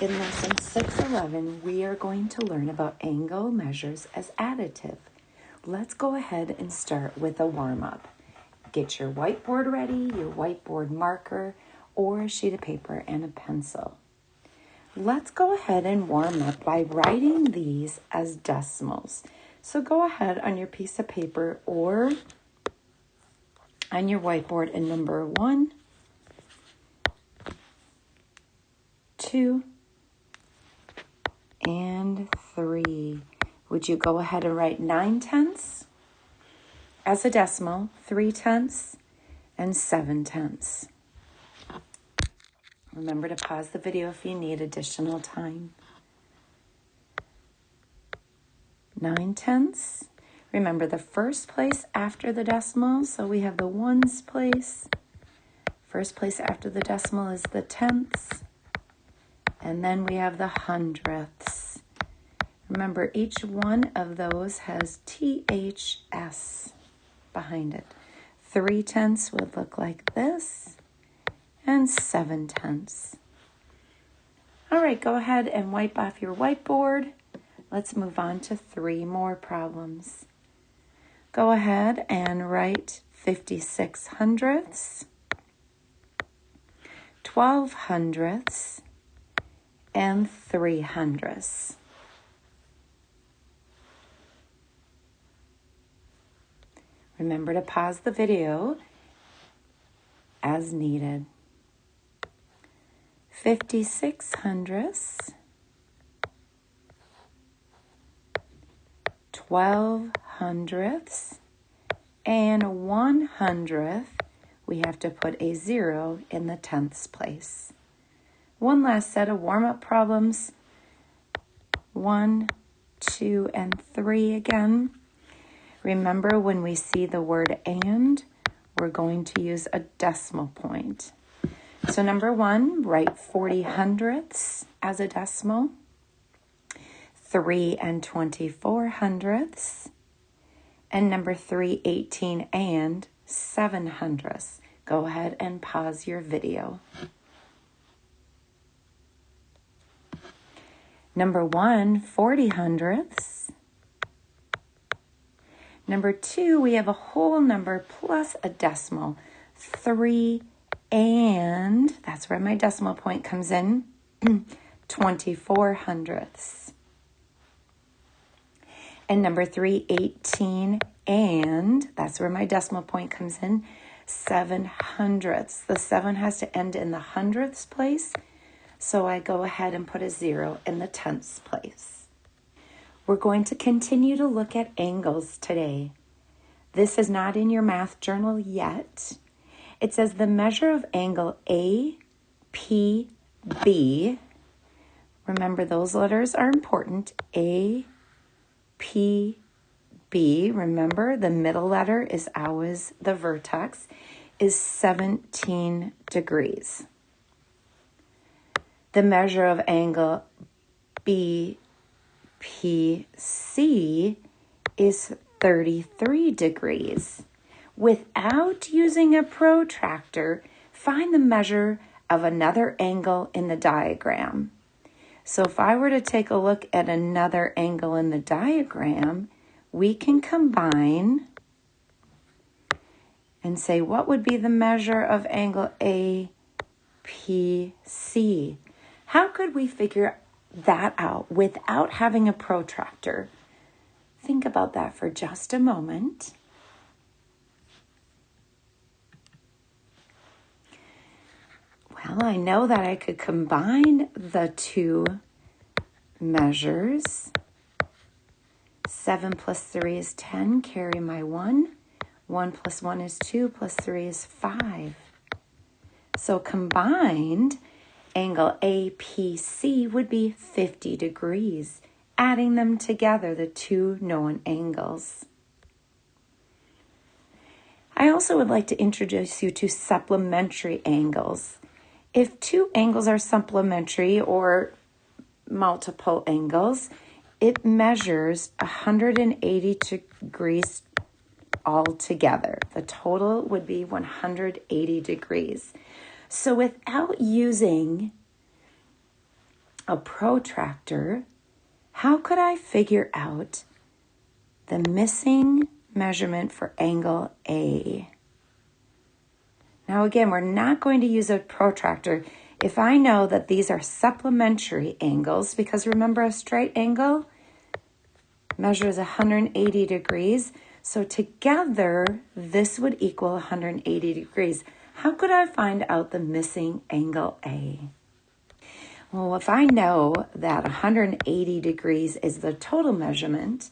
In lesson 611, we are going to learn about angle measures as additive. Let's go ahead and start with a warm-up. Get your whiteboard ready, your whiteboard marker, or a sheet of paper and a pencil. Let's go ahead and warm up by writing these as decimals. So go ahead on your piece of paper or on your whiteboard and number 1, 2, and 3. Would you go ahead and write 9/10 as a decimal, 3/10, and 7/10? Remember to pause the video if you need additional time. 9/10. Remember the first place after the decimal, so we have the ones place. First place after the decimal is the tenths. And then we have the hundredths. Remember, each one of those has THS behind it. 3/10 would look like this, and 7/10. All right, go ahead and wipe off your whiteboard. Let's move on to 3 more problems. Go ahead and write 56 hundredths, 12 hundredths, and 3 hundredths. Remember to pause the video as needed. 56 hundredths, 12 hundredths, and 100th. We have to put a 0 in the tenths place. One last set of warm-up problems. 1, 2, and 3 again. Remember, when we see the word and, we're going to use a decimal point. So number 1, write 40 hundredths as a decimal. 3 and 24 hundredths. And number 3, 18 and 7 hundredths. Go ahead and pause your video. Number 1, 40 hundredths. Number 2, we have a whole number plus a decimal. 3 and, that's where my decimal point comes in, 24 hundredths. And number 3, 18 and, that's where my decimal point comes in, 7 hundredths. The 7 has to end in the hundredths place, so I go ahead and put a 0 in the tenths place. We're going to continue to look at angles today. This is not in your math journal yet. It says the measure of angle APB. Remember, those letters are important. APB. Remember, the middle letter is always the vertex, is 17 degrees. The measure of angle BPC is 33 degrees. Without using a protractor, find the measure of another angle in the diagram. So if I were to take a look at another angle in the diagram, we can combine and say, what would be the measure of angle APC? How could we figure that out without having a protractor? Think about that for just a moment. Well, I know that I could combine the 2 measures. 7 plus 3 is 10, carry my 1. 1 plus 1 is 2, plus 3 is 5. So combined, angle APC would be 50 degrees, adding them together, the 2 known angles. I also would like to introduce you to supplementary angles. If 2 angles are supplementary or multiple angles, it measures 180 degrees altogether. The total would be 180 degrees. So without using a protractor, how could I figure out the missing measurement for angle A? Now again, we're not going to use a protractor if I know that these are supplementary angles, because remember, a straight angle measures 180 degrees. So together, this would equal 180 degrees. How could I find out the missing angle A? Well, if I know that 180 degrees is the total measurement,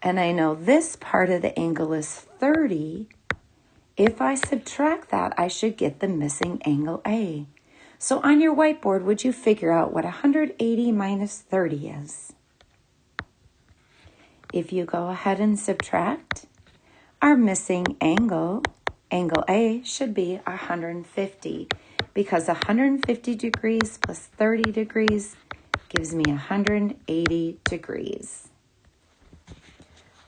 and I know this part of the angle is 30, if I subtract that, I should get the missing angle A. So on your whiteboard, would you figure out what 180 minus 30 is? If you go ahead and subtract, our missing angle, angle A, should be 150, because 150 degrees plus 30 degrees gives me 180 degrees.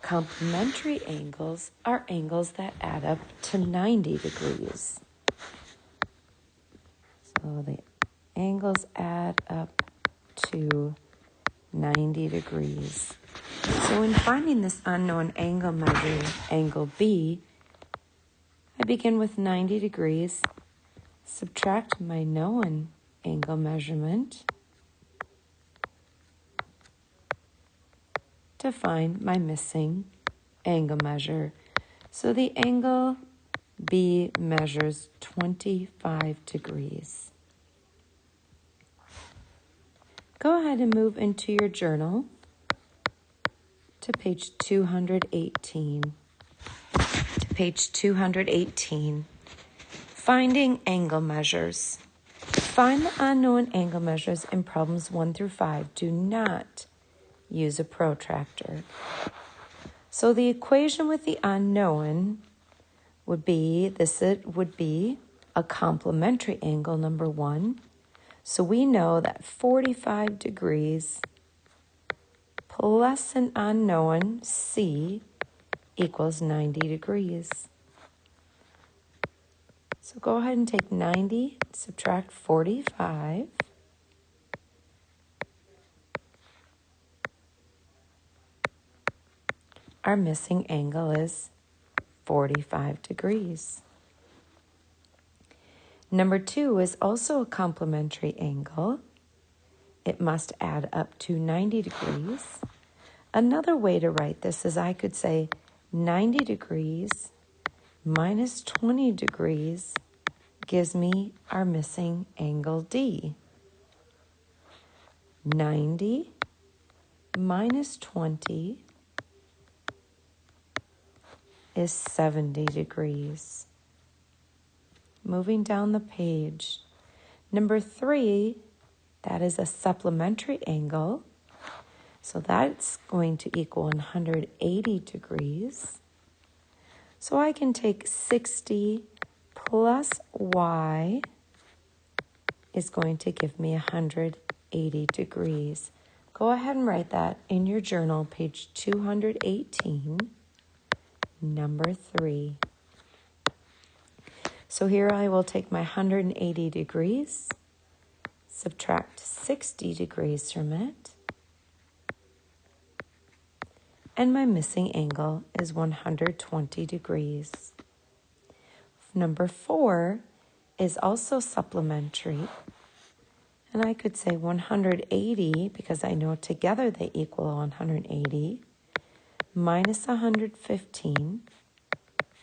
Complementary angles are angles that add up to 90 degrees. So the angles add up to 90 degrees. So in finding this unknown angle measure, angle B, I begin with 90 degrees, subtract my known angle measurement to find my missing angle measure. So the angle B measures 25 degrees. Go ahead and move into your journal to page 218. Page 218. Finding angle measures. Find the unknown angle measures in problems 1 through 5. Do not use a protractor. So the equation with the unknown would be, it would be a complementary angle, number 1. So we know that 45 degrees plus an unknown, C, equals 90 degrees. So go ahead and take 90, subtract 45. Our missing angle is 45 degrees. Number 2 is also a complementary angle. It must add up to 90 degrees. Another way to write this is I could say 90 degrees minus 20 degrees gives me our missing angle D. 90 minus 20 is 70 degrees. Moving down the page. Number 3, that is a supplementary angle. So that's going to equal 180 degrees. So I can take 60 plus y is going to give me 180 degrees. Go ahead and write that in your journal, page 218, number 3. So here I will take my 180 degrees, subtract 60 degrees from it, and my missing angle is 120 degrees. Number 4 is also supplementary, and I could say 180, because I know together they equal 180, minus 115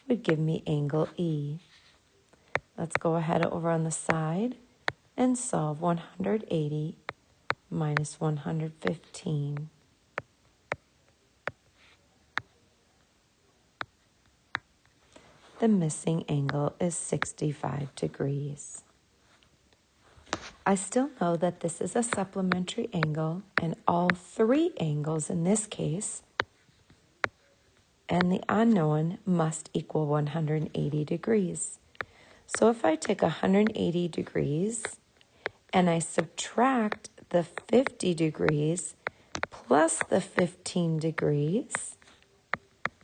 would give me angle E. Let's go ahead over on the side and solve 180 minus 115. The missing angle is 65 degrees. I still know that this is a supplementary angle, and all 3 angles in this case and the unknown must equal 180 degrees. So if I take 180 degrees and I subtract the 50 degrees plus the 15 degrees,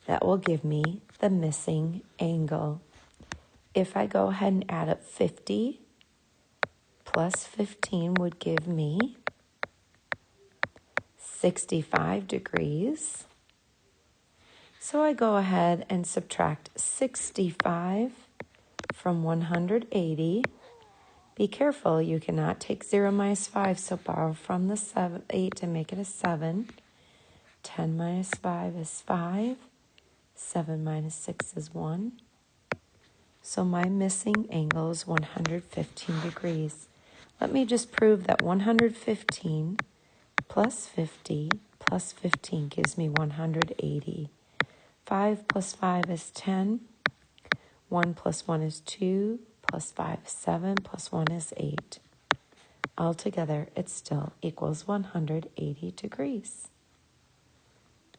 that will give me the missing angle. If I go ahead and add up 50 plus 15 would give me 65 degrees. So I go ahead and subtract 65 from 180. Be careful, you cannot take 0 minus 5, so borrow from the 8 to make it a 7. 10 minus 5 is 5. 7 minus 6 is 1. So my missing angle is 115 degrees. Let me just prove that 115 plus 50 plus 15 gives me 180. 5 plus 5 is 10. 1 plus 1 is 2. Plus 5 is 7. Plus 1 is 8. Altogether, it still equals 180 degrees.